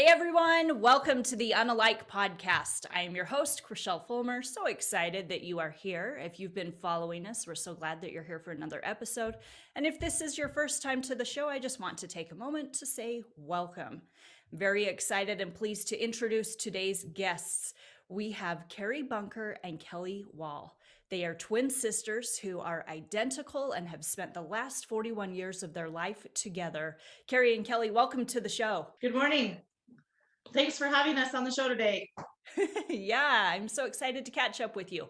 Hey everyone, welcome to the Un+alike podcast. I am your host, Krachel. So excited that you are here. If you've been following us, we're so glad that you're here for another episode. And if this is your first time to the show, I just want to take a moment to say welcome. Very excited and pleased to introduce today's guests. We have Kerri Bunker and Kelli Wall. They are twin sisters who are identical and have spent the last 41 years of their life together. Kerri and Kelli, welcome to the show. Good morning. Thanks for having us on the show today. Yeah, I'm so excited to catch up with you.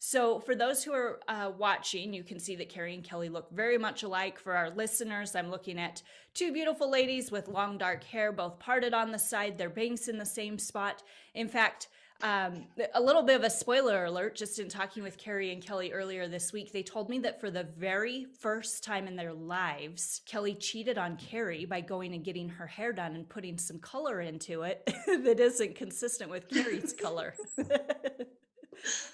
So for those who are watching, you can see that Kerri and Kelli look very much alike. For our listeners, I'm looking at two beautiful ladies with long dark hair, both parted on the side, their bangs in the same spot. In fact, a little bit of a spoiler alert, just in talking with Kerri and Kelli earlier this week, they told me that for the very first time in their lives, Kelli cheated on Kerri by going and getting her hair done and putting some color into it that isn't consistent with Kerri's color.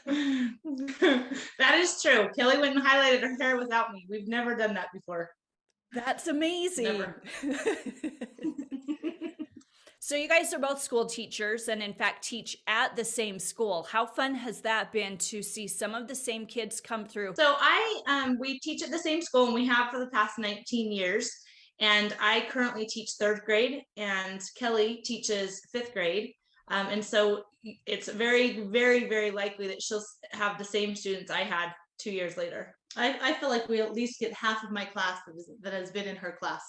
That is true. Kelli went and highlighted her hair without me. We've never done that before. That's amazing. Never. So you guys are both school teachers and in fact teach at the same school. How fun has that been to see some of the same kids come through? So we teach at the same school and we have for the past 19 years. And I currently teach 3rd grade and Kelli teaches 5th grade. And so it's very, very, very likely that she'll have the same students I had 2 years later. I feel like we at least get half of my class that has been in her class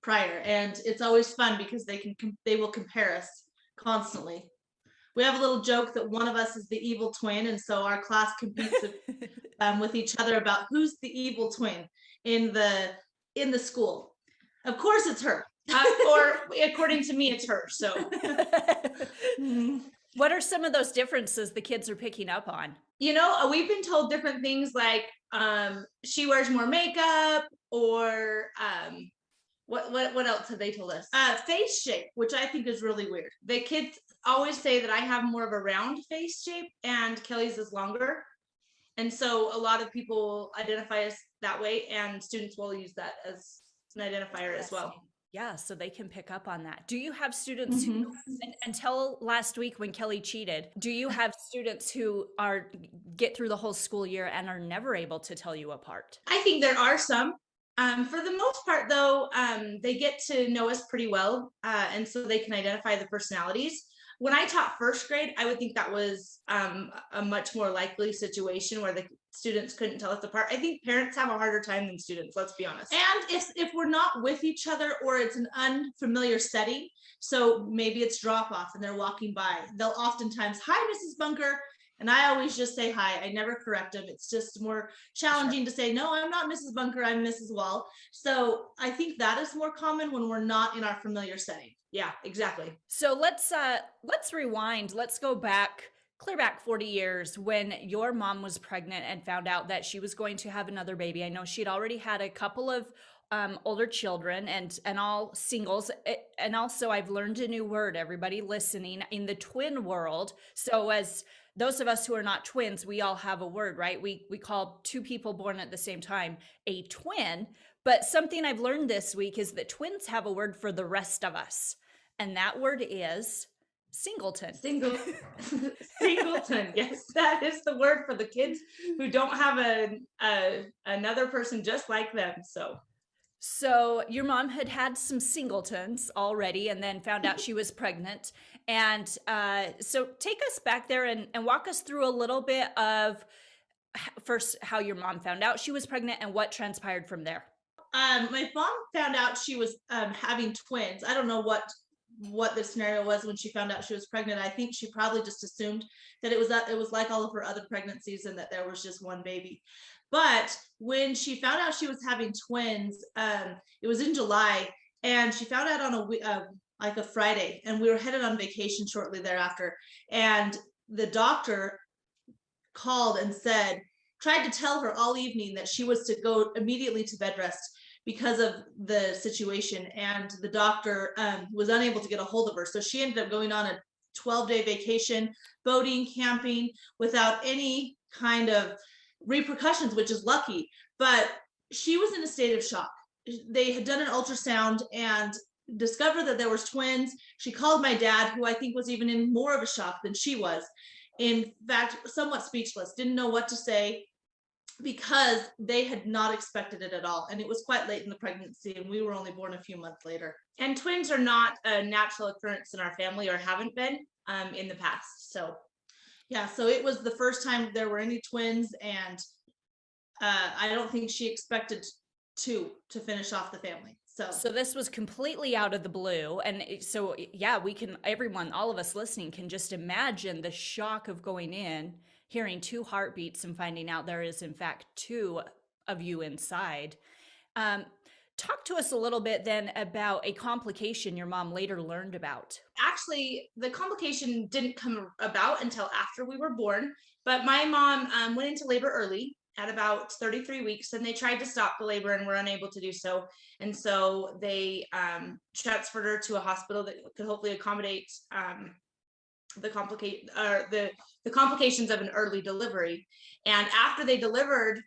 prior, and it's always fun because they will compare us constantly. We have a little joke that one of us is the evil twin, and so our class competes with each other about who's the evil twin in the school. Of course it's her, or according to me it's her. So what are some of those differences the kids are picking up on? You know, we've been told different things like she wears more makeup, or what else have they told us? Face shape, which I think is really weird. The kids always say that I have more of a round face shape and Kelli's is longer. And so a lot of people identify us that way, and students will use that as an identifier as well. Yeah, so they can pick up on that. Do you have students who, until last week when Kelli cheated, do you have students who get through the whole school year and are never able to tell you apart? I think there are some. For the most part, though, they get to know us pretty well, and so they can identify the personalities. When I taught 1st grade, I would think that was a much more likely situation where the students couldn't tell us apart. I think parents have a harder time than students, let's be honest. And if we're not with each other, or it's an unfamiliar setting, so maybe it's drop off and they're walking by, they'll oftentimes, "Hi, Mrs. Bunker." And I always just say hi. I never correct them. It's just more challenging to say, "No, I'm not Mrs. Bunker, I'm Mrs. Wall." So I think that is more common when we're not in our familiar setting. Yeah, exactly. So let's rewind. Let's go back, clear back 40 years when your mom was pregnant and found out that she was going to have another baby. I know she'd already had a couple of older children and all singles. And also I've learned a new word, everybody listening, in the twin world. So as those of us who are not twins, we all have a word, right? We call two people born at the same time a twin. But something I've learned this week is that twins have a word for the rest of us. And that word is singleton. Singleton. Yes, that is the word for the kids who don't have another person just like them. So your mom had some singletons already and then found out she was pregnant. And so take us back there and walk us through a little bit of first how your mom found out she was pregnant and what transpired from there. My mom found out she was having twins. I don't know what the scenario was when she found out she was pregnant. I think she probably just assumed that it was like all of her other pregnancies and that there was just one baby. But when she found out she was having twins, it was in July, and she found out on a Friday, and we were headed on vacation shortly thereafter. And the doctor called and tried to tell her all evening that she was to go immediately to bed rest because of the situation. And the doctor was unable to get a hold of her. So she ended up going on a 12-day vacation, boating, camping, without any kind of repercussions, which is lucky. But she was in a state of shock. They had done an ultrasound, and discovered that there was twins. She called my dad, who I think was even in more of a shock than she was. In fact, somewhat speechless, didn't know what to say, because they had not expected it at all. And it was quite late in the pregnancy, and we were only born a few months later. And twins are not a natural occurrence in our family, or haven't been in the past. So yeah, so it was the first time there were any twins, and I don't think she expected to finish off the family. So this was completely out of the blue. And so, yeah, we can, everyone, all of us listening can just imagine the shock of going in, hearing 2 heartbeats and finding out there is in fact 2 of you inside. Talk to us a little bit then about a complication your mom later learned about. Actually, the complication didn't come about until after we were born, but my mom went into labor early at about 33 weeks, and they tried to stop the labor and were unable to do so. And so they transferred her to a hospital that could hopefully accommodate the complications of an early delivery. And after they delivered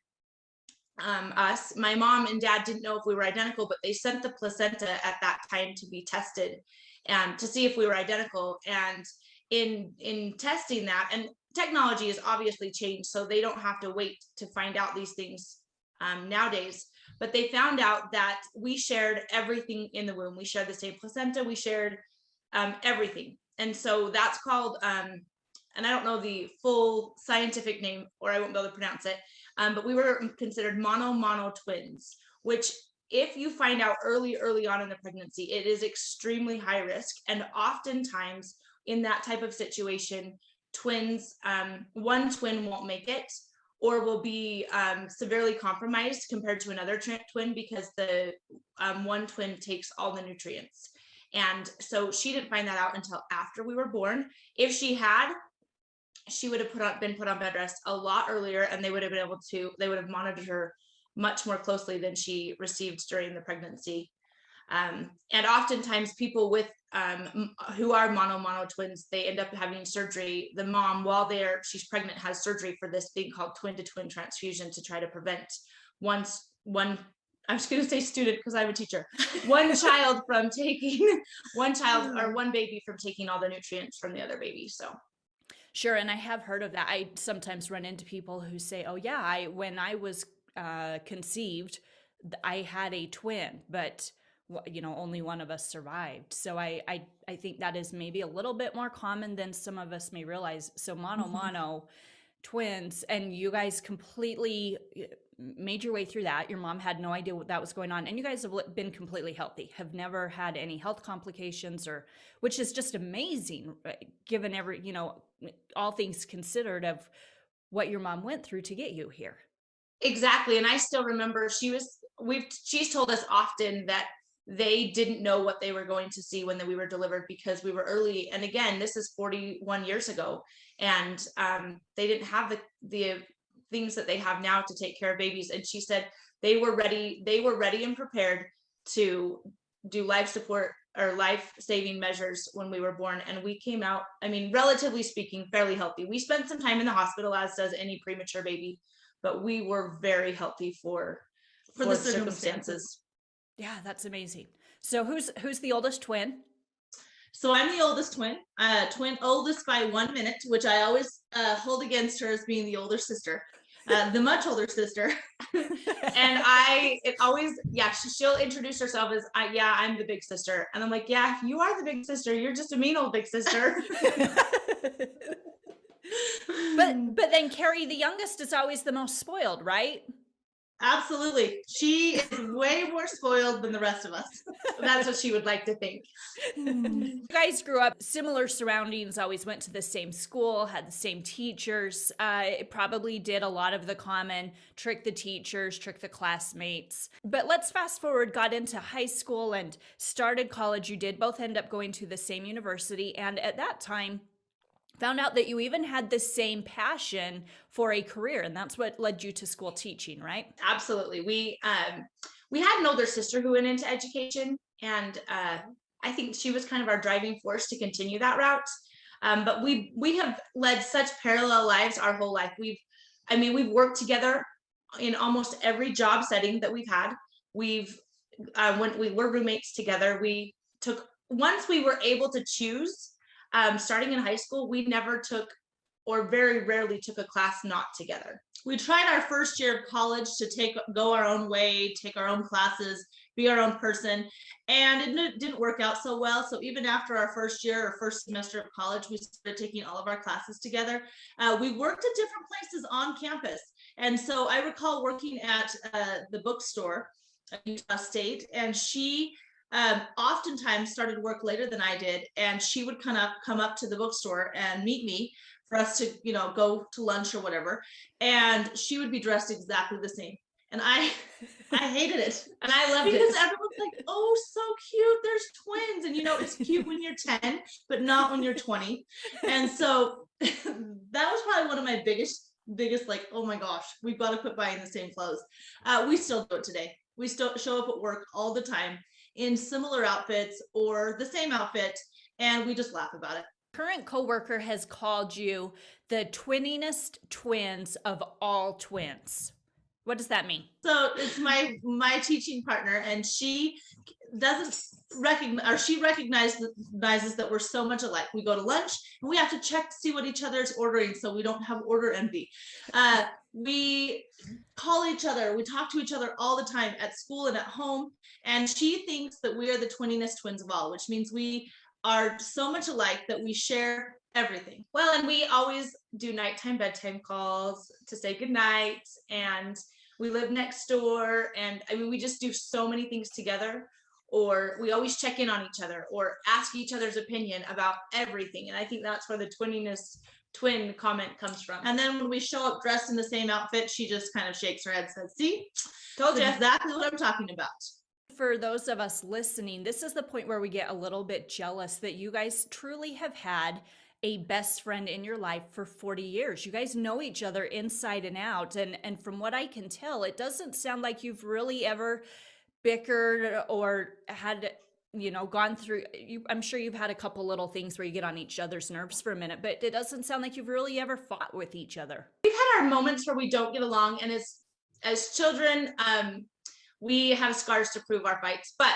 us, my mom and dad didn't know if we were identical, but they sent the placenta at that time to be tested and to see if we were identical. And in testing that, and technology has obviously changed, so they don't have to wait to find out these things nowadays, but they found out that we shared everything in the womb. We shared the same placenta, we shared everything. And so that's called, and I don't know the full scientific name, or I won't be able to pronounce it, but we were considered mono twins, which if you find out early on in the pregnancy, it is extremely high risk. And oftentimes in that type of situation, twins, one twin won't make it, or will be severely compromised compared to another twin, because the one twin takes all the nutrients. And so she didn't find that out until after we were born. If she had, she would have been put on bed rest a lot earlier, and they would have monitored her much more closely than she received during the pregnancy. And oftentimes people with who are mono twins, they end up having surgery. The mom, while she's pregnant, has surgery for this thing called twin to twin transfusion to try to prevent one I'm just going to say student because I'm a teacher, one child from taking one baby from taking all the nutrients from the other baby. So sure. And I have heard of that. I sometimes run into people who say, oh yeah, when I was conceived, I had a twin, but only one of us survived. So I think that is maybe a little bit more common than some of us may realize. So mono twins, and you guys completely made your way through that. Your mom had no idea what that was going on, and you guys have been completely healthy, have never had any health complications, which is just amazing, given all things considered of what your mom went through to get you here. Exactly. And I still remember she's told us often that they didn't know what they were going to see when we were delivered, because we were early. And again, this is 41 years ago, and they didn't have the things that they have now to take care of babies. And she said they were ready and prepared to do life support or life-saving measures when we were born. And we came out, relatively speaking, fairly healthy. We spent some time in the hospital, as does any premature baby, but we were very healthy for the circumstances. Yeah, that's amazing. So who's the oldest twin? So I'm the oldest twin, oldest by 1 minute, which I always hold against her as being the older sister, the much older sister. And she'll introduce herself as, I'm the big sister. And I'm like, yeah, you are the big sister. You're just a mean old big sister. But then Kerri, the youngest, is always the most spoiled, right? Absolutely. She is way more spoiled than the rest of us. That's what she would like to think. You guys grew up similar surroundings, always went to the same school, had the same teachers. It probably did a lot of the common trick the teachers, trick the classmates. But let's fast forward, got into high school and started college. You did both end up going to the same university. And at that time, found out that you even had the same passion for a career, and that's what led you to school teaching, right? Absolutely. We had an older sister who went into education, and I think she was kind of our driving force to continue that route. But we have led such parallel lives our whole life. We've worked together in almost every job setting that we've had. When we were roommates together, we took, once we were able to choose, starting in high school, we never took, or very rarely took, a class not together. We tried our first year of college to go our own way, take our own classes, be our own person, and it didn't work out so well. So even after our first year or first semester of college, we started taking all of our classes together. We worked at different places on campus. And so I recall working at the bookstore at Utah State, and she oftentimes started work later than I did, and she would come up to the bookstore and meet me for us to, go to lunch or whatever. And she would be dressed exactly the same. And I hated it. And I loved because it. everyone's like, oh, so cute. There's twins. And it's cute when you're 10, but not when you're 20. And so that was probably one of my biggest like, oh my gosh, we've got to quit buying the same clothes. We still do it today. We still show up at work all the time in similar outfits or the same outfit, and we just laugh about it. Current coworker has called you the Twinningest twins of all twins. What does that mean? So it's my teaching partner, and she doesn't recognize, or she recognizes that we're so much alike. We go to lunch and we have to check to see what each other's ordering so we don't have order envy. We call each other, we talk to each other all the time at school and at home, and she thinks that we are the Twinningest twins of all, which means we are so much alike that we share everything. Well, and we always do nighttime bedtime calls to say goodnight, and we live next door, and I mean, we just do so many things together, or we always check in on each other or ask each other's opinion about everything. And I think that's where the Twinningest twin comment comes from. And then when we show up dressed in the same outfit, she just kind of shakes her head and says, see, Told you. exactly what I'm talking about. For those of us listening, this is the point where we get a little bit jealous that you guys truly have had a best friend in your life for 40 years. You guys know each other inside and out. And from what I can tell, it doesn't sound like you've really ever bickered or had, gone through, I'm sure you've had a couple little things where you get on each other's nerves for a minute, but it doesn't sound like you've really ever fought with each other. We've had our moments where we don't get along, and as children, we have scars to prove our fights, but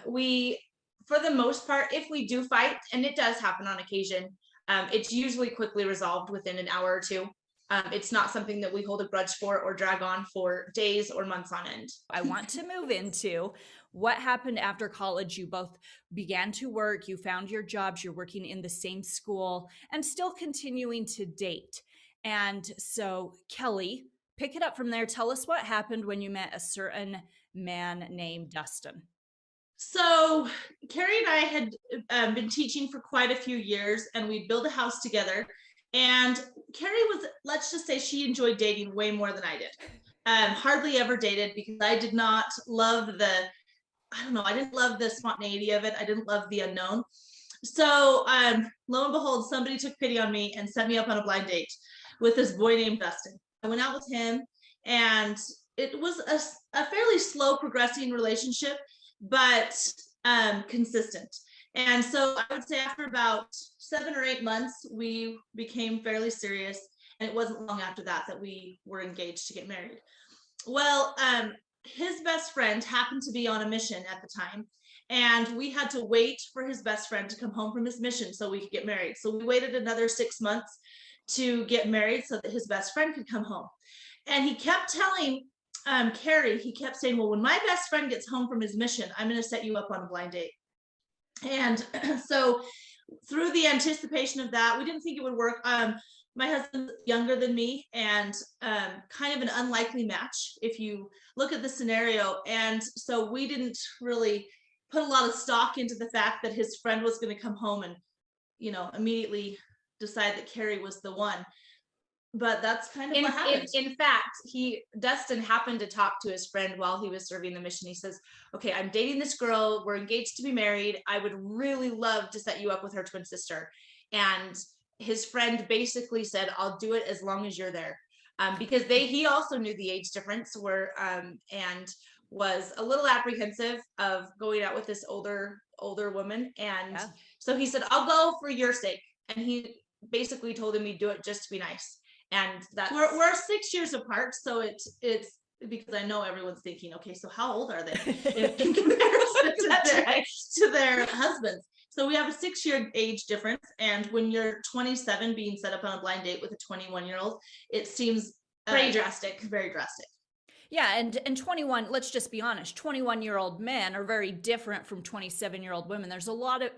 we, for the most part, if we do fight, and it does happen on occasion, it's usually quickly resolved within an hour or two. It's not something that we hold a grudge for or drag on for days or months on end. I want to move into what happened after college. You both began to work, you found your jobs, you're working in the same school and still continuing to date. And so, Kelli, pick it up from there. Tell us what happened when you met a certain man named Dustin. So Kerri and I had been teaching for quite a few years, and we'd build a house together. And Kerri was, let's just say, she enjoyed dating way more than I did. Hardly ever dated because I did not love I didn't love the spontaneity of it. I didn't love the unknown. So lo and behold, somebody took pity on me and set me up on a blind date with this boy named Dustin. I went out with him, and it was a fairly slow progressing relationship, but consistent. And so I would say after about 7 or 8 months, we became fairly serious. And it wasn't long after that we were engaged to get married. Well, his best friend happened to be on a mission at the time, and we had to wait for his best friend to come home from his mission so we could get married. So we waited another 6 months to get married so that his best friend could come home. And he kept telling Kerri, he kept saying, well, when my best friend gets home from his mission, I'm going to set you up on a blind date. And so through the anticipation of that, we didn't think it would work. My husband's younger than me, and kind of an unlikely match if you look at the scenario. And so we didn't really put a lot of stock into the fact that his friend was going to come home and, immediately decide that Kerri was the one. But that's kind of what happened. In fact, Dustin happened to talk to his friend while he was serving the mission. He says, okay, I'm dating this girl. We're engaged to be married. I would really love to set you up with her twin sister. And his friend basically said, I'll do it as long as you're there. Because he also knew the age difference and was a little apprehensive of going out with this older woman. And so he said, I'll go for your sake. And he basically told him he'd do it just to be nice. And that's we're 6 years apart, so it's because I know everyone's thinking, okay, so how old are they in comparison to their husbands? So we have a 6-year age difference. And when you're 27 being set up on a blind date with a 21-year-old, it seems Pretty drastic. very drastic. Yeah, and 21, let's just be honest, 21-year-old men are very different from 27-year-old women. There's a lot of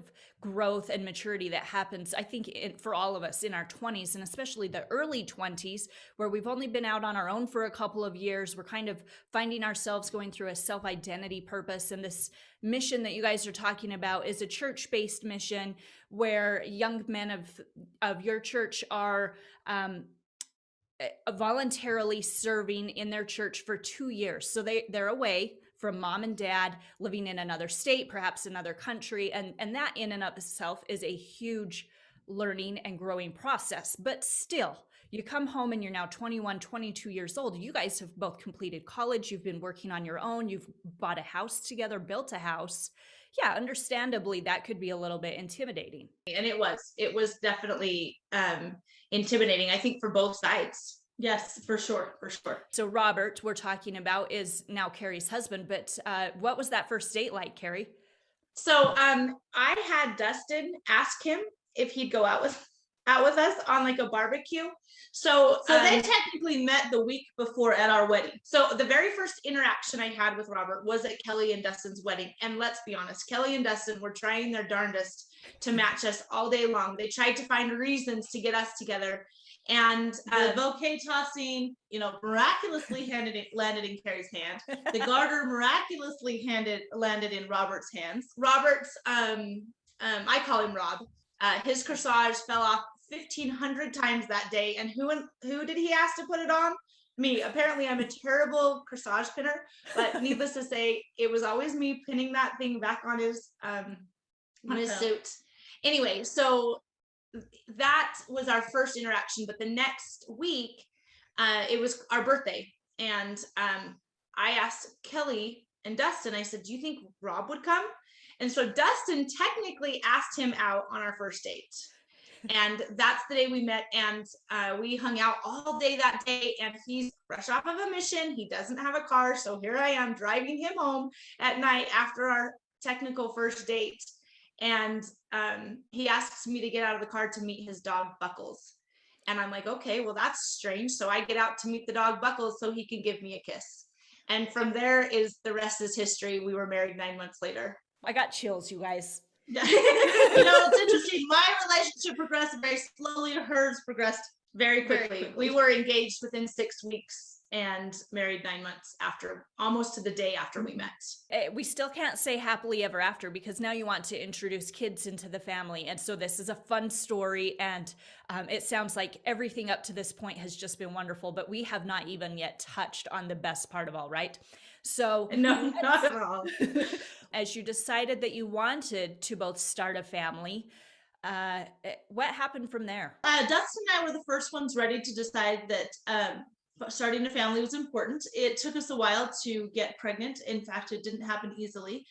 growth and maturity that happens, I think, for all of us in our 20s, and especially the early 20s, where we've only been out on our own for a couple of years. We're kind of finding ourselves going through a self-identity purpose, and this mission that you guys are talking about is a church-based mission where young men of your church are voluntarily serving in their church for 2 years. So they're away from mom and dad, living in another state, perhaps another country. And that in and of itself is a huge learning and growing process. But still, you come home and you're now 21, 22 years old. You guys have both completed college. You've been working on your own. You've bought a house together, built a house. Yeah, understandably, that could be a little bit intimidating. And it was definitely intimidating, I think, for both sides. Yes, for sure. So Robert, we're talking about, is now Kerri's husband, but what was that first date like, Kerri? So I had Dustin ask him if he'd go out with us on like a barbecue. So they technically met the week before at our wedding. So the very first interaction I had with Robert was at Kelli and Dustin's wedding. And let's be honest, Kelli and Dustin were trying their darndest to match us all day long. They tried to find reasons to get us together. And the bouquet tossing, miraculously landed in Kerri's hand. The garter miraculously landed in Robert's hands. Robert's, I call him Rob. His corsage fell off 1,500 times that day. And who did he ask to put it on? Me. Apparently I'm a terrible corsage pinner, but needless to say, it was always me pinning that thing back on his suit. Anyway, so that was our first interaction. But the next week, it was our birthday. And I asked Kelli and Dustin, I said, do you think Rob would come? And so Dustin technically asked him out on our first date. And that's the day we met, and we hung out all day that day. And he's fresh off of a mission. He doesn't have a car. So here I am driving him home at night after our technical first date. And he asks me to get out of the car to meet his dog Buckles. And I'm like, okay, well, that's strange. So I get out to meet the dog Buckles so he can give me a kiss. And from there the rest is history. We were married 9 months later. I got chills, you guys. It's interesting. My relationship progressed very slowly. Hers progressed very quickly. We were engaged within 6 weeks and married 9 months after, almost to the day after we met. We still can't say happily ever after, because now you want to introduce kids into the family. And so this is a fun story. And it sounds like everything up to this point has just been wonderful, but we have not even yet touched on the best part of all, right? So no, not at all. As you decided that you wanted to both start a family, what happened from there? Dustin and I were the first ones ready to decide that starting a family was important. It took us a while to get pregnant. In fact, it didn't happen easily.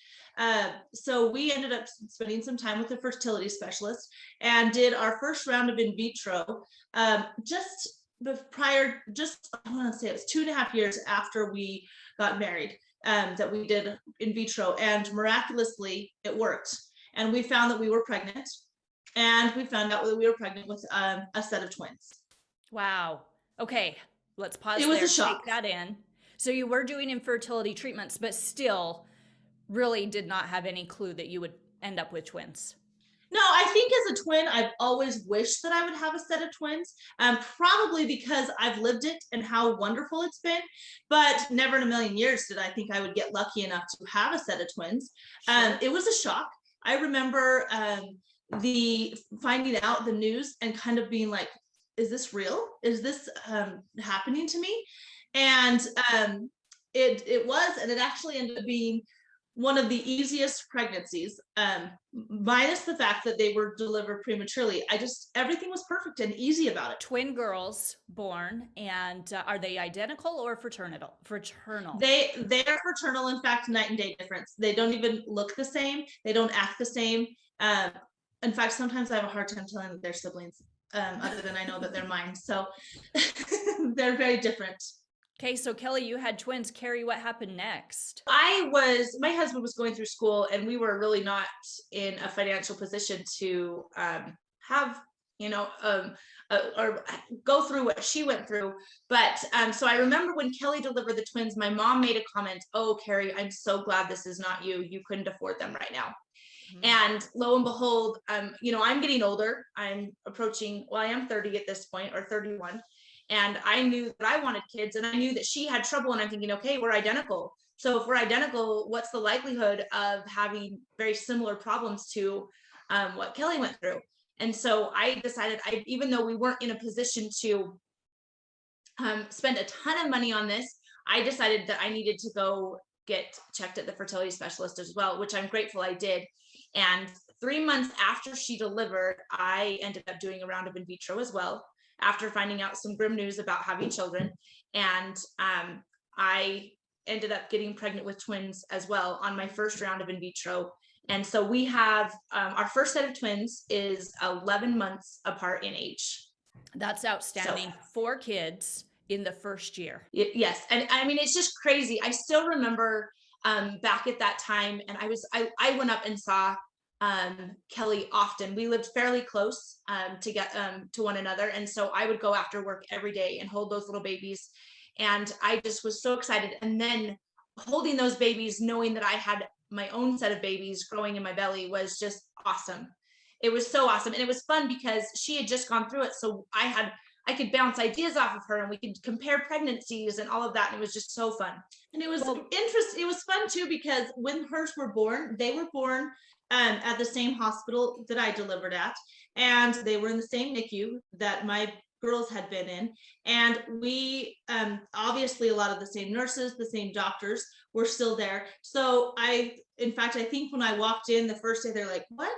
So we ended up spending some time with a fertility specialist and did our first round of in vitro I want to say it was 2.5 years after we got married, that we did in vitro, and miraculously it worked. And we found that we were pregnant, and we found out that we were pregnant with a set of twins. Wow. Okay. Let's pause there. It was there, a shock. Take that in. So you were doing infertility treatments, but still really did not have any clue that you would end up with twins. No, I think as a twin, I've always wished that I would have a set of twins, probably because I've lived it and how wonderful it's been, but never in a million years did I think I would get lucky enough to have a set of twins. Sure. It was a shock. I remember the finding out the news and kind of being like, is this real? Is this happening to me? And it was, and it actually ended up being one of the easiest pregnancies, minus the fact that they were delivered prematurely. Everything was perfect and easy about it. Twin girls born, and are they identical or fraternal? They are fraternal. In fact, night and day difference. They don't even look the same. They don't act the same. In fact, sometimes I have a hard time telling that they're siblings, other than I know that they're mine. So they're very different. Okay, so Kelli, you had twins. Kerri, what happened next? My husband was going through school, and we were really not in a financial position to have, you know, or go through what she went through. But so I remember when Kelli delivered the twins, my mom made a comment, "Oh, Kerri, I'm so glad this is not you. You couldn't afford them right now." Mhm. And lo and behold, I'm getting older. I'm approaching, well, I am 30 at this point, or 31. And I knew that I wanted kids, and I knew that she had trouble. And I'm thinking, okay, we're identical. So if we're identical, what's the likelihood of having very similar problems to what Kelli went through? And so I decided, even though we weren't in a position to spend a ton of money on this, I decided that I needed to go get checked at the fertility specialist as well, which I'm grateful I did. And 3 months after she delivered, I ended up doing a round of in vitro as well, after finding out some grim news about having children. And I ended up getting pregnant with twins as well on my first round of in vitro. And so we have our first set of twins is 11 months apart in age. That's outstanding. 4 kids in the first year. Yes. And I mean, it's just crazy. I still remember back at that time, and I went up and saw Kelli often. We lived fairly close to get to one another. And so I would go after work every day and hold those little babies. And I just was so excited. And then holding those babies, knowing that I had my own set of babies growing in my belly, was just awesome. It was so awesome. And it was fun because she had just gone through it. So I could bounce ideas off of her, and we could compare pregnancies and all of that. And it was just so fun. And it was interesting. It was fun too, because when hers were born, they were born at the same hospital that I delivered at, and they were in the same NICU that my girls had been in. And we obviously a lot of the same nurses, the same doctors were still there. So in fact, I think when I walked in the first day, they're like, "What?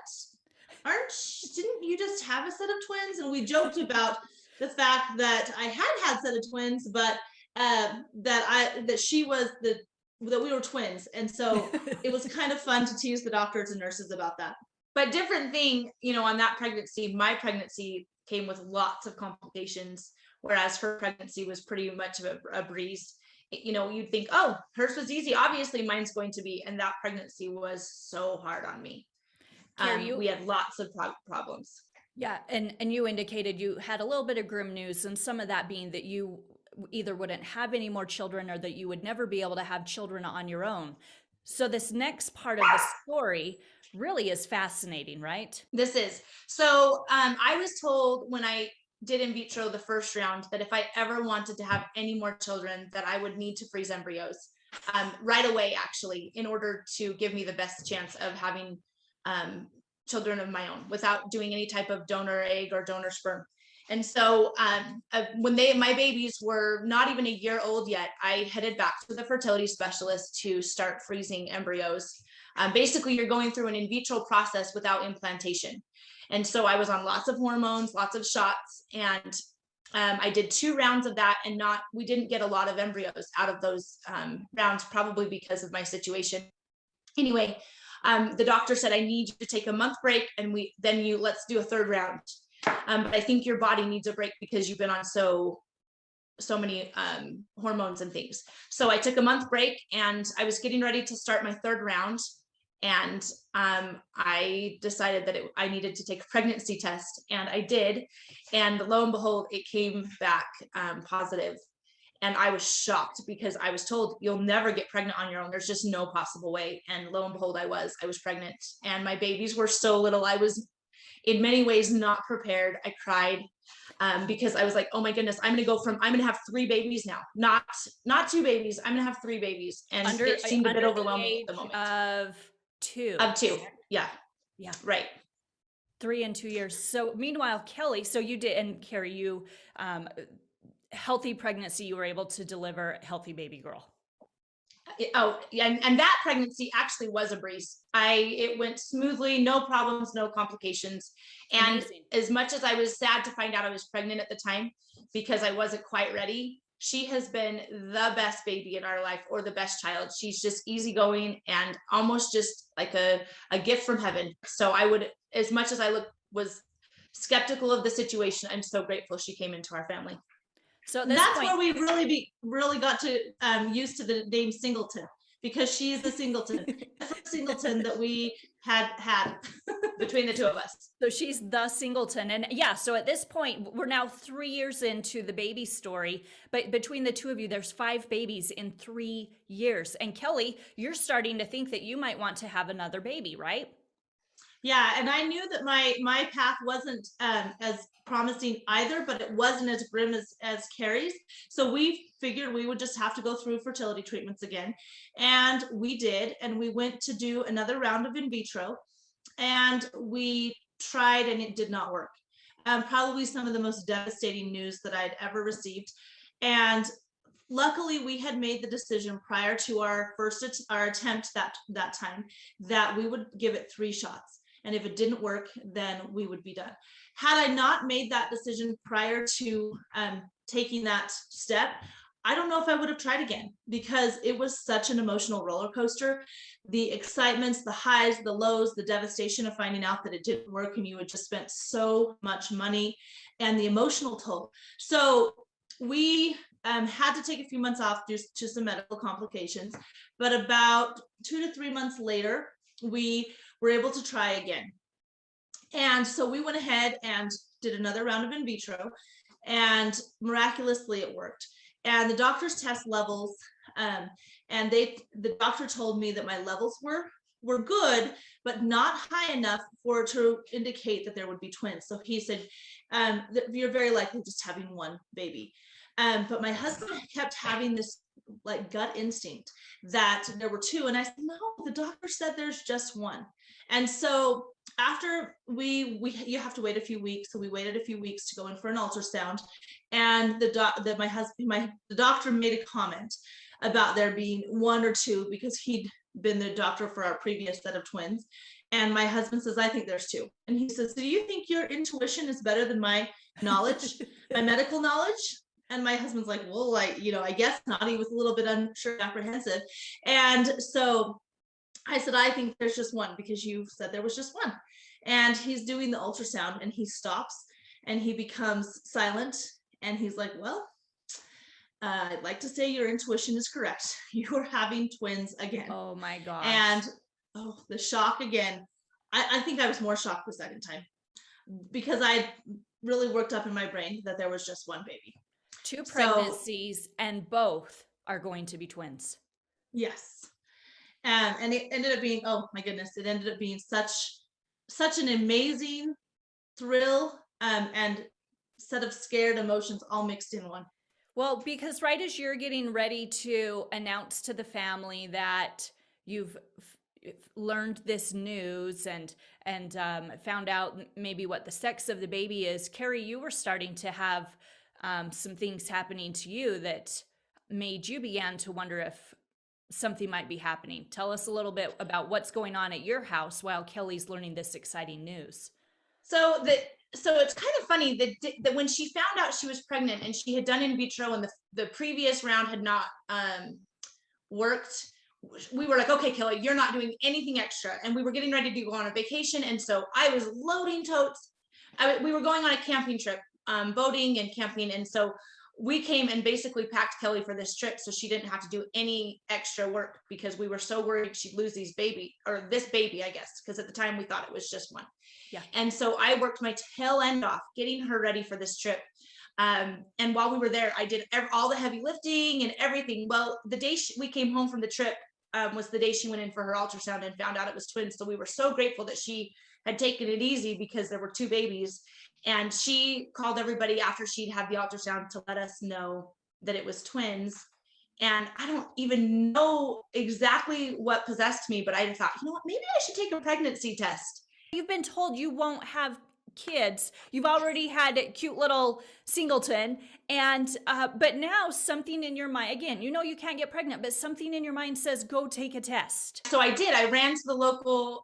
Didn't you just have a set of twins?" And we joked about the fact that I had set of twins, but that we were twins. And so it was kind of fun to tease the doctors and nurses about that. But different thing, on that pregnancy, my pregnancy came with lots of complications, whereas her pregnancy was pretty much of a breeze. You'd think, oh, hers was easy. Obviously mine's going to be. And that pregnancy was so hard on me. We had lots of problems. Yeah. And you indicated you had a little bit of grim news, and some of that being that you either wouldn't have any more children, or that you would never be able to have children on your own. So this next part of the story really is fascinating, right? This is. So I was told when I did in vitro the first round that if I ever wanted to have any more children, that I would need to freeze embryos right away, actually, in order to give me the best chance of having children of my own without doing any type of donor egg or donor sperm. And so when my babies were not even a year old yet, I headed back to the fertility specialist to start freezing embryos. Basically, you're going through an in vitro process without implantation. And so I was on lots of hormones, lots of shots, and I did 2 rounds of that, and we didn't get a lot of embryos out of those rounds, probably because of my situation. Anyway, the doctor said, I need you to take a month break, and let's do a 3rd round. But I think your body needs a break because you've been on so many hormones and things. So I took a month break, and I was getting ready to start my 3rd round. And I decided that I needed to take a pregnancy test, and I did. And lo and behold, it came back positive. And I was shocked because I was told you'll never get pregnant on your own. There's just no possible way. And lo and behold, I was pregnant, and my babies were so little. I was in many ways not prepared. I cried because I was like, oh my goodness, I'm going to have 3 babies now, not 2 babies. I'm going to have 3 babies. And it seemed a bit overwhelming at the moment. Of 2. Yeah. Yeah. Right. 3 and 2 years. So meanwhile, Kelli, so you did, and Kerri, you, healthy pregnancy, you were able to deliver a healthy baby girl. Oh, yeah. And that pregnancy actually was a breeze. It went smoothly, no problems, no complications. And amazing. As much as I was sad to find out I was pregnant at the time, because I wasn't quite ready, she has been the best baby in our life, or the best child. She's just easygoing and almost just like a gift from heaven. So as much as I was skeptical of the situation, I'm so grateful she came into our family. So at this That's point, where we really got to used to the name Singleton, because she's the singleton. That's the singleton that we had between the two of us. so she's the singleton. And yeah, so at this point, we're now 3 years into the baby story, but between the two of you, there's 5 babies in 3 years. And Kelli, you're starting to think that you might want to have another baby, right? Yeah, and I knew that my path wasn't as promising either, but it wasn't as grim as Kerri's. So we figured we would just have to go through fertility treatments again, and we did. And we went to do another round of in vitro, and we tried, and it did not work. Probably some of the most devastating news that I'd ever received. And luckily, we had made the decision prior to our attempt that time that we would give it 3 shots. And if it didn't work, then we would be done. Had I not made that decision prior to taking that step, I don't know if I would have tried again, because it was such an emotional roller coaster. The excitements, the highs, the lows, the devastation of finding out that it didn't work and you had just spent so much money, and the emotional toll. So we had to take a few months off due to some medical complications, but about 2 to 3 months later, we were able to try again. And so we went ahead and did another round of in vitro, and miraculously it worked. And the doctor's test levels, and the doctor told me that my levels were good, but not high enough to indicate that there would be twins. So he said, that you're very likely just having one baby. But my husband kept having this like gut instinct that there were 2. And I said, no, the doctor said there's just 1. And so after you have to wait a few weeks. So we waited a few weeks to go in for an ultrasound. And the doctor made a comment about there being 1 or 2, because he'd been the doctor for our previous set of twins. And my husband says, I think there's 2. And he says, do you think your intuition is better than my knowledge, my medical knowledge? And my husband's like, well, I guess not. He was a little bit unsure, apprehensive. And so I said, I think there's just 1, because you said there was just 1. And he's doing the ultrasound, and he stops and he becomes silent. And he's like, well, I'd like to say your intuition is correct. You are having twins again. Oh my gosh. And the shock again. I think I was more shocked the second time, because I really worked up in my brain that there was just 1 baby. 2 pregnancies, and both are going to be twins. Yes. And it ended up being, oh my goodness, it ended up being such an amazing thrill, and set of scared emotions all mixed in one. Well, because right as you're getting ready to announce to the family that you've learned this news and found out maybe what the sex of the baby is, Kerri, you were starting to have some things happening to you that made you begin to wonder if something might be happening. Tell us a little bit about what's going on at your house while Kelli's learning this exciting news. So it's kind of funny that when she found out she was pregnant and she had done in vitro and the previous round had not worked, we were like, okay, Kelli, you're not doing anything extra. And we were getting ready to go on a vacation. And so I was loading totes. We were going on a camping trip, boating and camping. And so we came and basically packed Kelli for this trip so she didn't have to do any extra work, because we were so worried she'd lose this baby, I guess, because at the time we thought it was just 1. Yeah. And so I worked my tail end off getting her ready for this trip. And while we were there, I did all the heavy lifting and everything. Well, the day we came home from the trip was the day she went in for her ultrasound and found out it was twins. So we were so grateful that she had taken it easy, because there were 2 babies. And she called everybody after she'd had the ultrasound to let us know that it was twins. And I don't even know exactly what possessed me, but I thought, you know what, maybe I should take a pregnancy test. You've been told you won't have kids. You've already had a cute little singleton, and but now something in your mind, again, you know you can't get pregnant, but something in your mind says go take a test. So I did. I ran to the local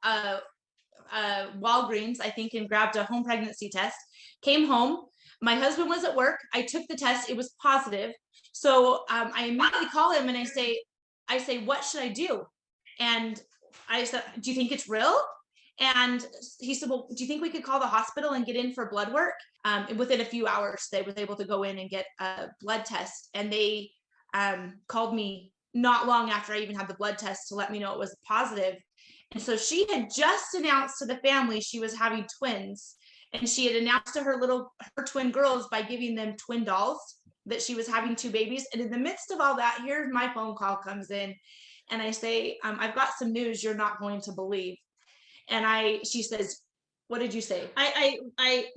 Walgreens, I think, and grabbed a home pregnancy test. Came home. My husband was at work. I took the test. It was positive. So I immediately call him and I say, what should I do? And I said, do you think it's real? And he said, well, do you think we could call the hospital and get in for blood work? And within a few hours, they was able to go in and get a blood test. And they called me not long after I even had the blood test to let me know it was positive. And so she had just announced to the family she was having twins. And she had announced to her twin girls by giving them twin dolls that she was having 2 babies. And in the midst of all that, here's my phone call comes in. And I say, I've got some news you're not going to believe. And she says, what did you say?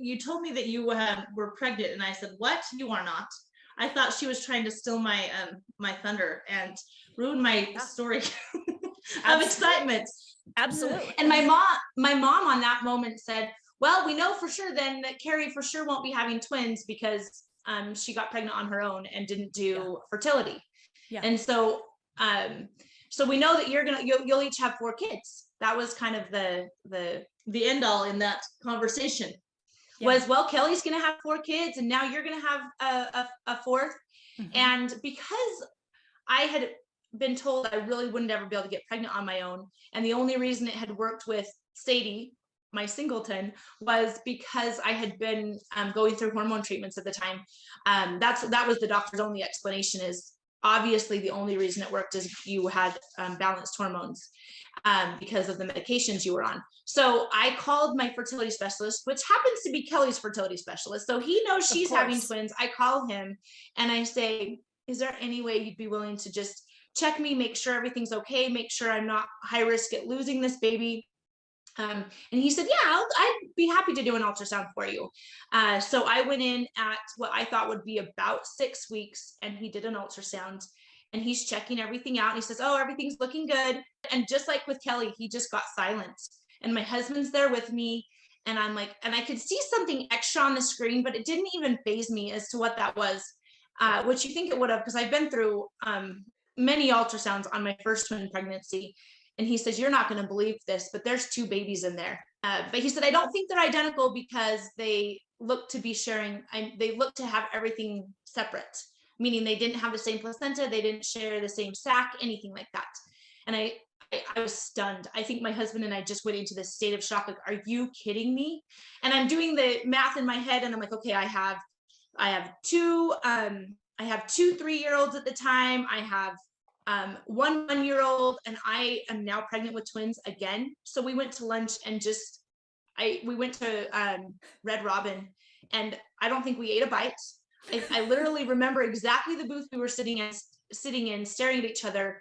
You told me that you were pregnant, and I said, what? You are not. I thought she was trying to steal my my thunder and ruin my story of excitement. Absolutely. And my mom on that moment said, well, we know for sure then that Kerri for sure won't be having twins because she got pregnant on her own and didn't do fertility. Yeah. And so so we know that you'll each have 4 kids. That was kind of the end all in that conversation. Was, well, Kelly's gonna have 4 kids and now you're gonna have a 4th. And because I had been told I really wouldn't ever be able to get pregnant on my own, and the only reason it had worked with Sadie, my singleton, was because I had been going through hormone treatments at the time. That was the doctor's only explanation, is obviously the only reason it worked is you had balanced hormones because of the medications you were on. So I called my fertility specialist, which happens to be Kelly's fertility specialist. So he knows she's having twins. I call him and I say, is there any way you'd be willing to just check me, make sure everything's okay, make sure I'm not high risk at losing this baby? And he said, yeah, I'd be happy to do an ultrasound for you. So I went in at what I thought would be about 6 weeks, and he did an ultrasound, and he's checking everything out. And he says, oh, everything's looking good. And just like with Kelli, he just got silent. And my husband's there with me. And I'm like, and I could see something extra on the screen, but it didn't even faze me as to what that was, which you think it would have, because I've been through many ultrasounds on my first twin pregnancy. And he says, you're not going to believe this, but there's 2 babies in there. But he said, I don't think they're identical because they look to be sharing, they look to have everything separate, meaning they didn't have the same placenta, they didn't share the same sac, anything like that. And I was stunned. I think my husband and I just went into this state of shock, like, are you kidding me? And I'm doing the math in my head, and I'm like, okay, I have 2 3-year-olds at the time. I have 1 1-year-old, and I am now pregnant with twins again. So we went to lunch and we went to Red Robin, and I don't think we ate a bite. I literally remember exactly the booth we were sitting in, staring at each other,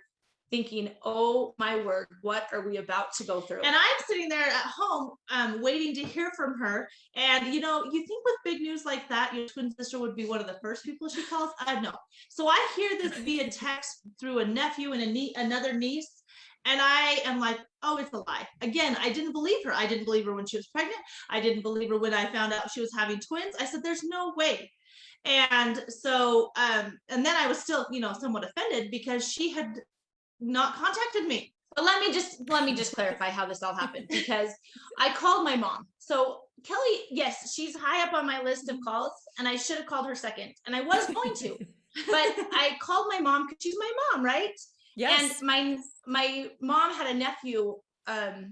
thinking, oh my word, what are we about to go through? And I'm sitting there at home waiting to hear from her. And you think with big news like that, your twin sister would be one of the first people she calls? No. So I hear this via text through a nephew and another niece. And I am like, oh, it's a lie. Again, I didn't believe her. I didn't believe her when she was pregnant. I didn't believe her when I found out she was having twins. I said, there's no way. And so, and then I was still, somewhat offended because she had not contacted me. But let me just clarify how this all happened, because I called my mom. So Kelli, yes, she's high up on my list of calls, and I should have called her second, and I was going to, but I called my mom because she's my mom, right? Yes. And my mom had a nephew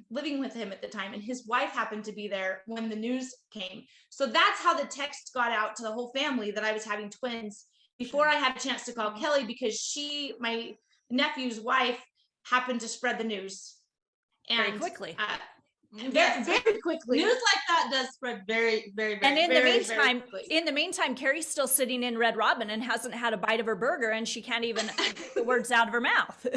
living with him at the time, and his wife happened to be there when the news came. So that's how the text got out to the whole family that I was having twins before I had a chance to call Kelli, because my nephew's wife happened to spread the news very quickly. Very quickly. News like that does spread very, very, very. And in very, the meantime, Kerri's still sitting in Red Robin and hasn't had a bite of her burger, and she can't even get the words out of her mouth.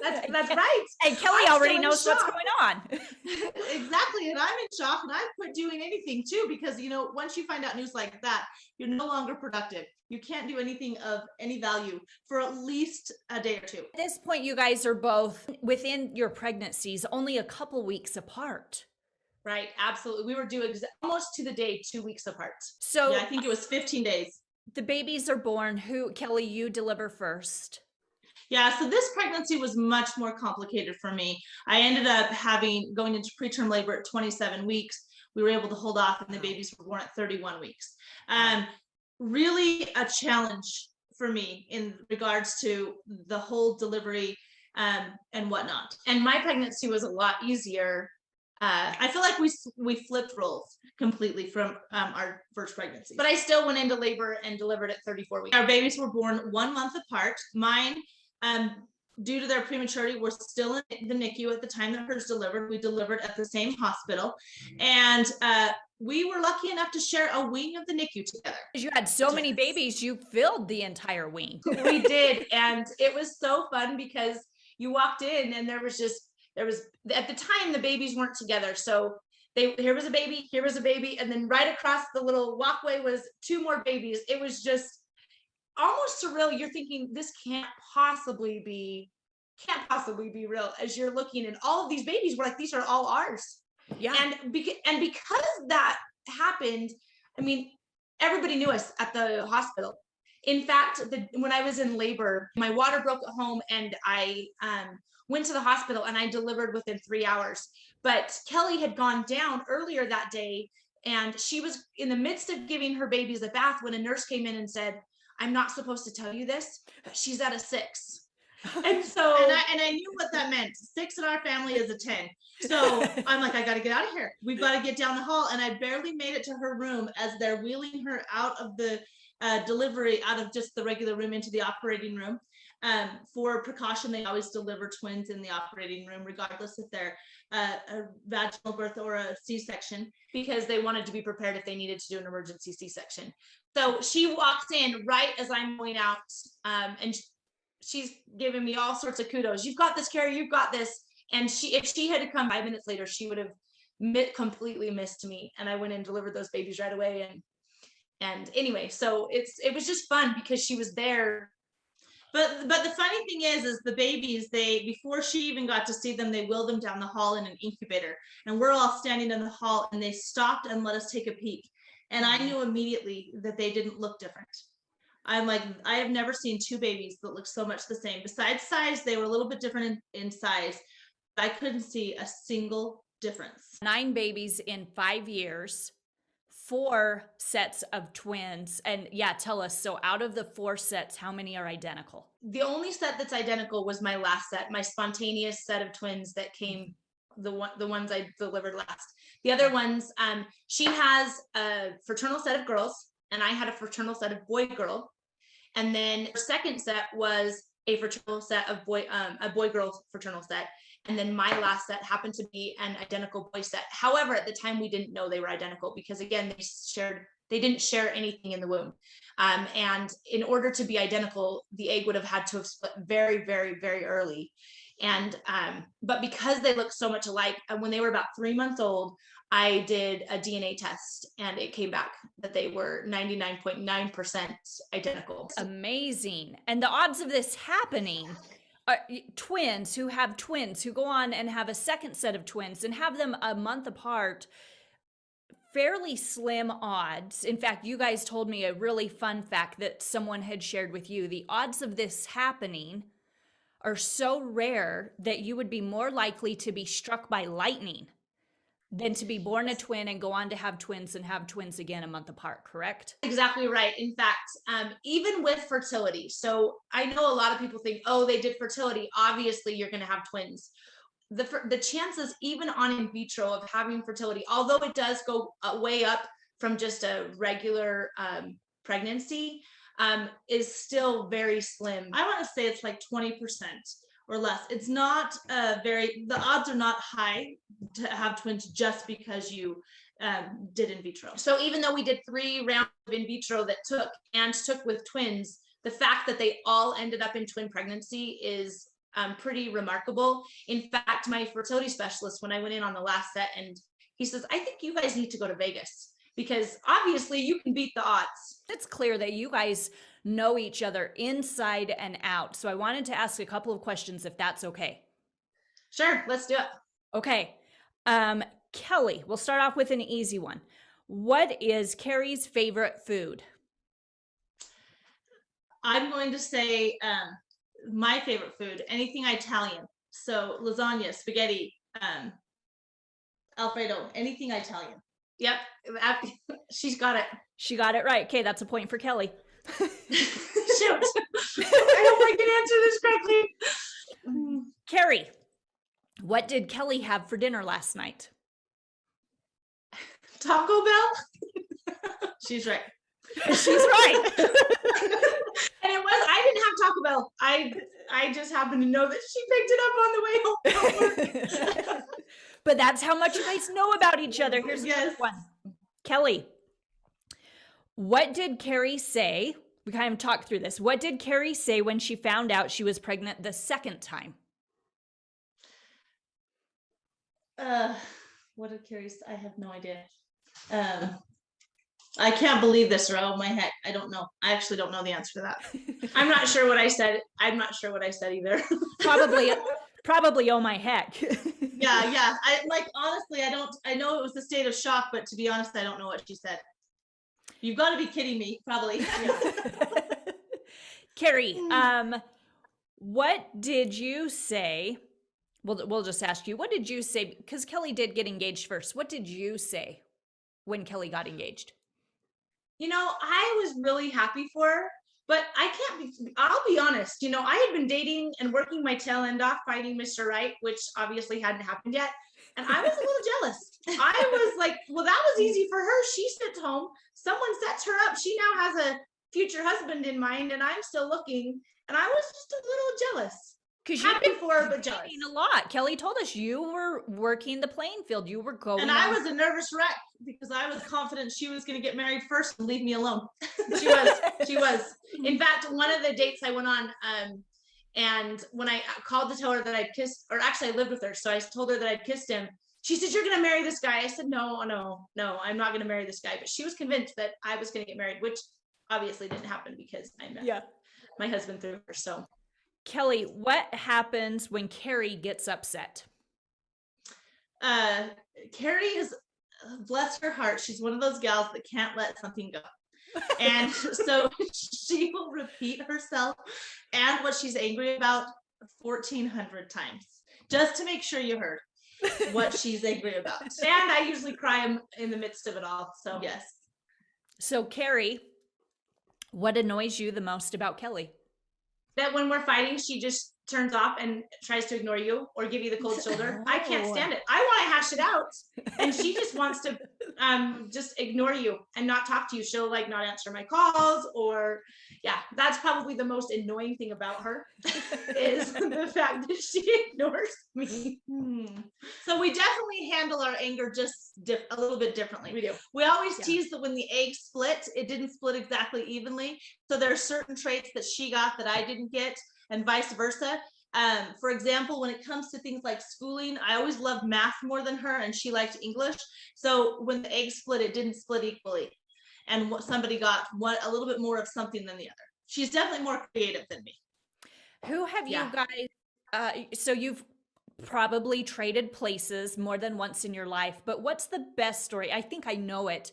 That's right. And Kelli already knows what's going on. Exactly. And I'm in shock, and I quit doing anything too, because once you find out news like that, you're no longer productive. You can't do anything of any value for at least a day or 2. At this point, you guys are both within your pregnancies, only a couple weeks apart. Right. Absolutely. We were due almost to the day 2 weeks apart. So yeah, I think it was 15 days. The babies are born. Kelli, you deliver first. Yeah, so this pregnancy was much more complicated for me. I ended up going into preterm labor at 27 weeks. We were able to hold off, and the babies were born at 31 weeks. Really a challenge for me in regards to the whole delivery and whatnot. And my pregnancy was a lot easier I feel like we flipped roles completely from our first pregnancy. But I still went into labor and delivered at 34 weeks. Our babies were born 1 month apart. Mine, due to their prematurity, were still in the NICU at the time that hers delivered. We delivered at the same hospital, and we were lucky enough to share a wing of the NICU together. You had so many babies, you filled the entire wing. We did, and it was so fun because you walked in and there was at the time the babies weren't together, so here was a baby, and then right across the little walkway was 2 more babies. It was just almost surreal. You're thinking this can't possibly be real as you're looking, and all of these babies were like, these are all ours. Yeah. And because that happened, I mean, everybody knew us at the hospital. In fact, when I was in labor, my water broke at home, and I went to the hospital and I delivered within 3 hours. But Kelli had gone down earlier that day, and she was in the midst of giving her babies a bath when a nurse came in and said, "I'm not supposed to tell you this, but she's at a 6." And so and I knew what that meant. 6 in our family is a 10. So I'm like, I got to get out of here. We've got to get down the hall. And I barely made it to her room as they're wheeling her out of the delivery, out of just the regular room into the operating room. For precaution, they always deliver twins in the operating room, regardless if they're a vaginal birth or a C-section, because they wanted to be prepared if they needed to do an emergency C-section. So she walks in right as I'm going out, and she's giving me all sorts of kudos. "You've got this, Kerri, you've got this." And if she had come 5 minutes later, she would have completely missed me. And I went and delivered those babies right away. And anyway, so it was just fun because she was there. But the funny thing is the babies, before she even got to see them, they wheeled them down the hall in an incubator, and we're all standing in the hall, and they stopped and let us take a peek. And I knew immediately that they didn't look different. I'm like, I have never seen 2 babies that look so much the same. Besides size, they were a little bit different in size. I couldn't see a single difference. 9 babies in 5 years, 4 sets of twins. And yeah, tell us, so out of the 4 sets, how many are identical? The only set that's identical was my last set, my spontaneous set of twins that came, the ones I delivered last. The other ones, she has a fraternal set of girls, and I had a fraternal set of boy-girl. And then her second set was a fraternal set of a boy-girl fraternal set. And then my last set happened to be an identical boy set. However, at the time we didn't know they were identical because, again, they didn't share anything in the womb. And in order to be identical, the egg would have had to have split very, very, very early. And but because they look so much alike, and when they were about 3 months old, I did a DNA test, and it came back that they were 99.9% identical. Amazing. And the odds of this happening, twins who go on and have a second set of twins and have them a month apart, fairly slim odds. In fact, you guys told me a really fun fact that someone had shared with you. The odds of this happening are so rare that you would be more likely to be struck by lightning than to be born a twin and go on to have twins and have twins again a month apart, correct? Exactly right. In fact, even with fertility, so I know a lot of people think, oh, they did fertility, obviously you're going to have twins. The chances even on in vitro of having fertility, although it does go way up from just a regular pregnancy, is still very slim. I want to say it's like 20% or less. It's not the odds are not high to have twins just because you did in vitro. So even though we did 3 rounds of in vitro that took with twins, the fact that they all ended up in twin pregnancy is pretty remarkable. In fact, my fertility specialist, when I went in on the last set, and he says, "I think you guys need to go to Vegas because obviously you can beat the odds." It's clear that you guys know each other inside and out. So I wanted to ask a couple of questions, if that's okay. Sure, let's do it. Okay. Kelli, we'll start off with an easy one. What is Kerri's favorite food? I'm going to say my favorite food, anything Italian. So lasagna, spaghetti, Alfredo, anything Italian. Yep, she's got it. She got it right. Okay, that's a point for Kelli. Shoot. I hope I can answer this correctly. Kerri, what did Kelli have for dinner last night? Taco Bell. She's right. She's right. And it was, I didn't have Taco Bell. I just happened to know that she picked it up on the way home from work. But that's how much you guys know about each other. Here's another one. Kelli, what did Kerri say? We kind of talked through this. What did Kerri say when she found out she was pregnant the second time? What did Kerri say? I have no idea. I can't believe this, or oh my heck, I don't know. I actually don't know the answer to that. I'm not sure what I said. I'm not sure what I said either. Probably oh my heck. Yeah. I like, honestly, I know it was a state of shock, but to be honest, I don't know what she said. You've got to be kidding me, probably. Kerri, what did you say? We'll just ask you, what did you say? Because Kelli did get engaged first. What did you say when Kelli got engaged? You know, I was really happy for her, but I'll be honest, you know, I had been dating and working my tail end off fighting Mr. Right, which obviously hadn't happened yet. And I was a little jealous. I was like, well, that was easy for her. She sits home. Someone sets her up. She now has a future husband in mind, and I'm still looking. And I was just a little jealous. Because happy for her, but jealous. A lot. Kelli told us you were working the playing field. You were going. And I was a nervous wreck because I was confident she was going to get married first and leave me alone. She was. In fact, one of the dates I went on, and when I called to tell her that I'd kissed, or actually I lived with her, so I told her that I'd kissed him. She said, "You're going to marry this guy." I said, no, I'm not going to marry this guy. But she was convinced that I was going to get married, which obviously didn't happen because I met my husband through her. So, Kelli, what happens when Kerri gets upset? Kerri is, bless her heart, she's one of those gals that can't let something go. And so she will repeat herself and what she's angry about 1,400 times just to make sure you heard what she's angry about. And I usually cry in the midst of it all. So yes. So Kerri, what annoys you the most about Kelli? That when we're fighting, she just turns off and tries to ignore you or give you the cold shoulder. I can't stand it. I want to hash it out, and she just wants to just ignore you and not talk to you. She'll like not answer my calls, or that's probably the most annoying thing about her is the fact that she ignores me. So we definitely handle our anger just a little bit differently. We do. We always tease that when the egg split, it didn't split exactly evenly. So there are certain traits that she got that I didn't get, and vice versa. For example, when it comes to things like schooling, I always loved math more than her, and she liked English. So when the egg split, it didn't split equally. And somebody got a little bit more of something than the other. She's definitely more creative than me. Who have you guys, so you've probably traded places more than once in your life, but what's the best story? I think I know it.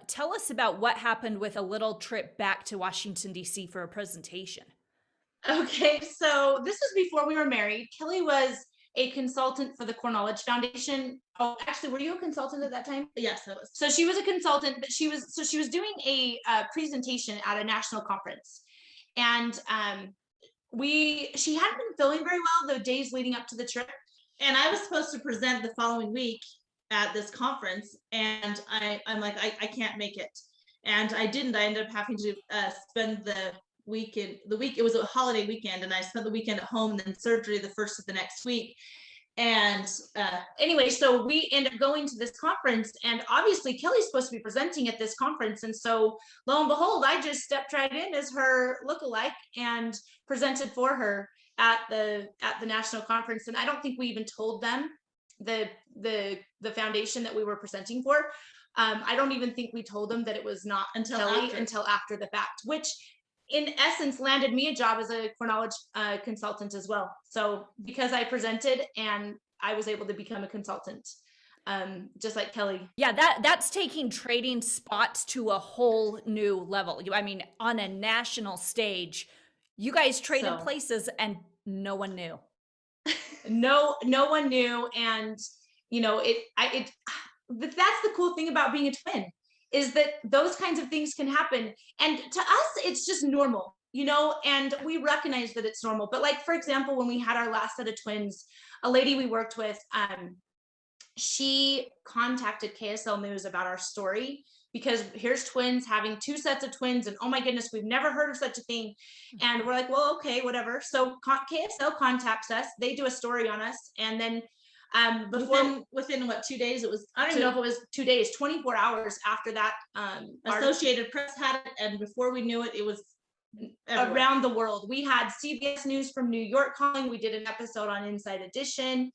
Tell us about what happened with a little trip back to Washington, D.C. for a presentation. Okay, so this was before we were married. Kelli was a consultant for the Knowledge Foundation. Oh, actually, were you a consultant at that time? Yes, I was. So she was a consultant, but she was doing a presentation at a national conference, and she hadn't been feeling very well the days leading up to the trip. And I was supposed to present the following week at this conference, and I'm like, I can't make it, and I didn't. I ended up having to spend the weekend. It was a holiday weekend, and I spent the weekend at home, then surgery the first of the next week. And anyway, so we end up going to this conference, and obviously Kelli's supposed to be presenting at this conference, and so lo and behold, I just stepped right in as her lookalike and presented for her at the national conference. And I don't think we even told them, the foundation that we were presenting for. I don't even think we told them that it was not until after the fact, which in essence landed me a job as a Knowledge consultant as well. So because I presented, and I was able to become a consultant, just like Kelli. Yeah, that's taking trading spots to a whole new level. I mean, on a national stage, you guys traded places and no one knew. No one knew. And you know, that's the cool thing about being a twin, is that those kinds of things can happen. And to us, it's just normal, you know, and we recognize that it's normal. But like, for example, when we had our last set of twins, a lady we worked with, she contacted KSL News about our story, because here's twins having 2 sets of twins, and oh my goodness, we've never heard of such a thing. And we're like, well, okay, whatever. So KSL contacts us, they do a story on us, and then within what, 2 days, it was, I don't even know if it was 2 days, 24 hours after that, Associated Press had it, and before we knew it, it was everywhere. Around the world. We had CBS News from New York calling. We did an episode on Inside Edition.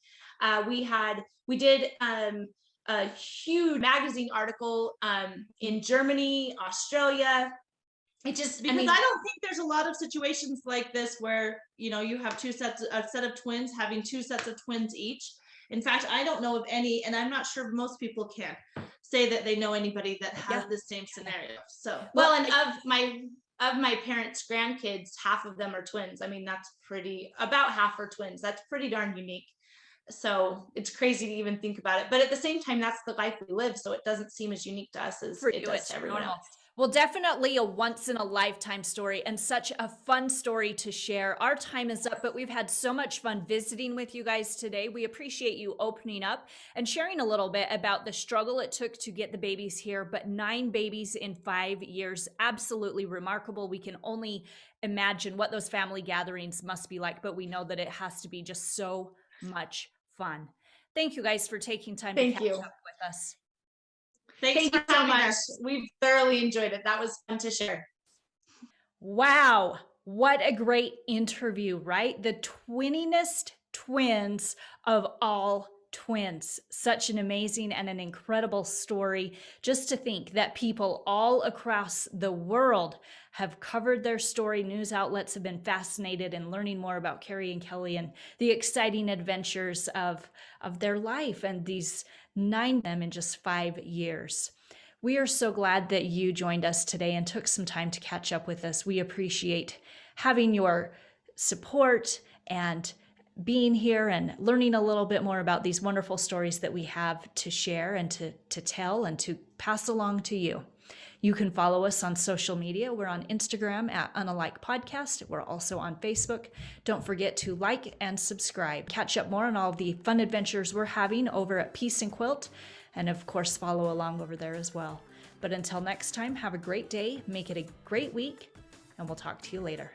We did a huge magazine article in Germany, Australia. It just, because I don't think there's a lot of situations like this where, you have a set of twins having 2 sets of twins each. In fact, I don't know of any, and I'm not sure most people can say that they know anybody that has the same scenario. So, well, and of my parents' grandkids, half of them are twins. I mean, that's about half are twins. That's pretty darn unique. So it's crazy to even think about it. But at the same time, that's the life we live. So it doesn't seem as unique to us as it does to everyone else. Well, definitely a once in a lifetime story, and such a fun story to share. Our time is up, but we've had so much fun visiting with you guys today. We appreciate you opening up and sharing a little bit about the struggle it took to get the babies here, but 9 babies in 5 years, absolutely remarkable. We can only imagine what those family gatherings must be like, but we know that it has to be just so much fun. Thank you guys for taking time to catch up with us. Thank you so much. We've thoroughly enjoyed it. That was fun to share. Wow. What a great interview, right? The Twinningest twins of all twins. Such an amazing and an incredible story. Just to think that people all across the world have covered their story. News outlets have been fascinated in learning more about Kerri and Kelli and the exciting adventures of their life, and these 9 of them in just 5 years. We are so glad that you joined us today and took some time to catch up with us. We appreciate having your support and being here and learning a little bit more about these wonderful stories that we have to share and to tell and to pass along to you. You can follow us on social media. We're on Instagram at un+alike podcast. We're also on Facebook. Don't forget to like and subscribe. Catch up more on all the fun adventures we're having over at Peace and Quilt. And of course, follow along over there as well. But until next time, have a great day, make it a great week, and we'll talk to you later.